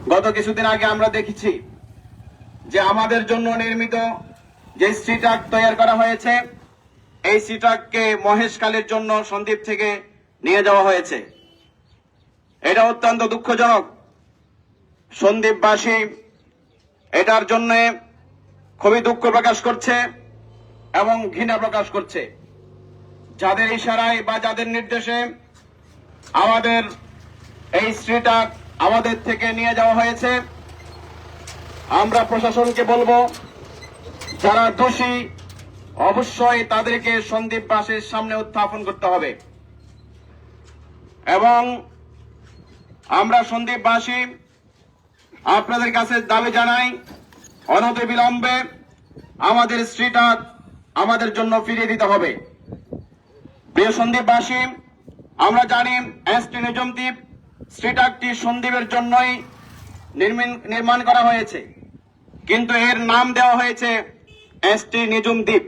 গত কিছুদিন আগে আমরা দেখেছি যে আমাদের জন্য নির্মিত যে সি ট্রাক তৈরি করা হয়েছে, এই সি ট্রাককে মহেশখালীর জন্য সন্দ্বীপ থেকে নিয়ে যাওয়া হয়েছে। এটা অত্যন্ত দুঃখজনক। সন্দ্বীপবাসী এটার জন্য খুবই দুঃখ প্রকাশ করছে এবং ঘৃণা প্রকাশ করছে। যাদের ইশারায় বা যাদের নির্দেশে আমাদের এই সি ট্রাক আমাদের থেকে নিয়ে যাওয়া হয়েছে, আমরা প্রশাসনকে বলবো, যারা দোষী অবশ্যই তাদেরকে সন্দ্বীপবাসীর সামনে উত্থাপন করতে হবে। এবং আমরা সন্দ্বীপবাসী আপনাদের কাছে দাবি জানাই, অনতিবিলম্বে আমাদের সি ট্রাক আমাদের জন্য ফিরিয়ে দিতে হবে। প্রিয় সন্দ্বীপবাসী, আমরা জানি এসটি নিঝুম দ্বীপ সি ট্রাকটি সন্দ্বীপের জন্যই নির্মাণ করা হয়েছে, কিন্তু এর নাম দেওয়া হয়েছে এসটি নিঝুম দ্বীপ।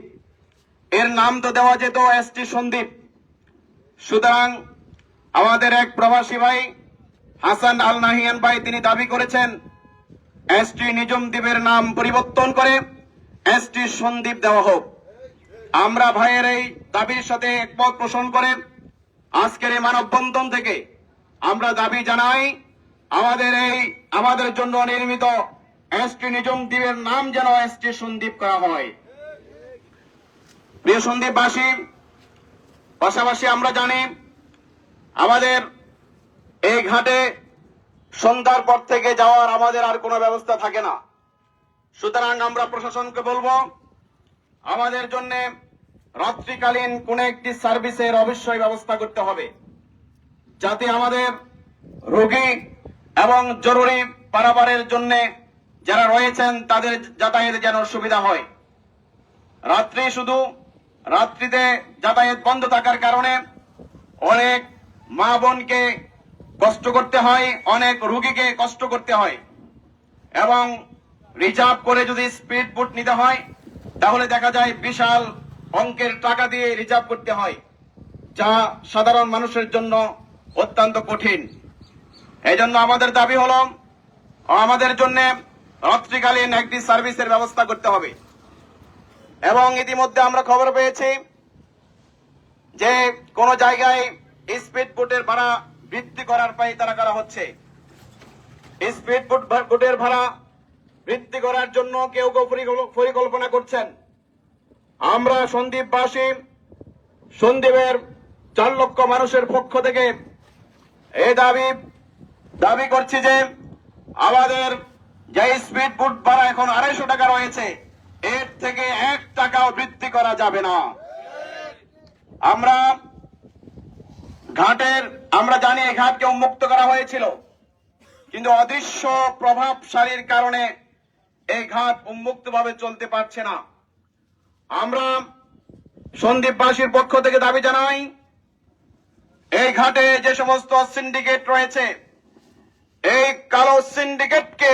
এর নাম তো দেওয়া যেত এসটি সন্দ্বীপ। সুতরাং আমাদের এক প্রবাসী ভাই হাসান আল নাহিয়ান ভাই তিনি দাবি করেছেন এসটি নিঝুম দ্বীপের নাম পরিবর্তন করে এসটি সন্দ্বীপ দেওয়া হোক। আমরা ভাইয়ের এই দাবির সাথে একমত পোষণ করে আজকের এই মানববন্ধন থেকে আমরা দাবি জানাই, আমাদের জন্য নির্মিত এসটি নিঝুম দ্বীপের নাম যেন এসটি সন্দ্বীপ করা হয়। প্রিয় সন্দ্বীপবাসী, পাশাপাশি আমরা জানি আমাদের এই ঘাটে সন্ধ্যার পর থেকে যাওয়ার আমাদের আর কোনো ব্যবস্থা থাকে না। সুতরাং আমরা প্রশাসনকে বলবো, আমাদের জন্য রাত্রিকালীন কোন একটি সার্ভিসের অবশ্যই ব্যবস্থা করতে হবে, যাতে আমাদের রোগী এবং জরুরি পারাবারের জন্য যারা রয়েছেন তাদের যাতায়াতে যেন সুবিধা হয়। রাত্রিতে যাতায়াত বন্ধ থাকার কারণে অনেক মা বোনকে কষ্ট করতে হয়, অনেক রোগীকে কষ্ট করতে হয়, এবং রিজার্ভ করে যদি স্পিড বোট নিতে হয় তাহলে দেখা যায় বিশাল অঙ্কের টাকা দিয়ে রিজার্ভ করতে হয়, যা সাধারণ মানুষের জন্য অত্যন্ত কঠিন। এই জন্য আমাদের দাবি হলো, আমাদের জন্য রাত্রিকালীন একটি সার্ভিসের ব্যবস্থা করতে হবে। এবং ইতিমধ্যে আমরা খবর পেয়েছি যে কোন জায়গায় স্পিড বোটের ভাড়া বৃদ্ধি করার তারা করা হচ্ছে। স্পিড বোটের ভাড়া বৃদ্ধি করার জন্য কেউ কেউ পরিকল্পনা করছেন। আমরা সন্দ্বীপবাসী, সন্দ্বীপের 4 লক্ষ মানুষের পক্ষ থেকে এই দাবি করছি যে আমাদের যে স্পিড বোট ভাড়া এখন 250 টাকা রয়েছে, এর থেকে 1 টাকাও বৃদ্ধি করা যাবে না। আমরা জানি এই ঘাটকে উন্মুক্ত করা হয়েছিল, কিন্তু অদৃশ্য প্রভাবশালীর কারণে এই ঘাট উন্মুক্তভাবে চলতে পারছে না। আমরা সন্দ্বীপবাসীর পক্ষ থেকে দাবি জানাই, এই ঘাটে যে সমস্ত সিন্ডিকেট রয়েছে, এই কালো সিন্ডিকেটকে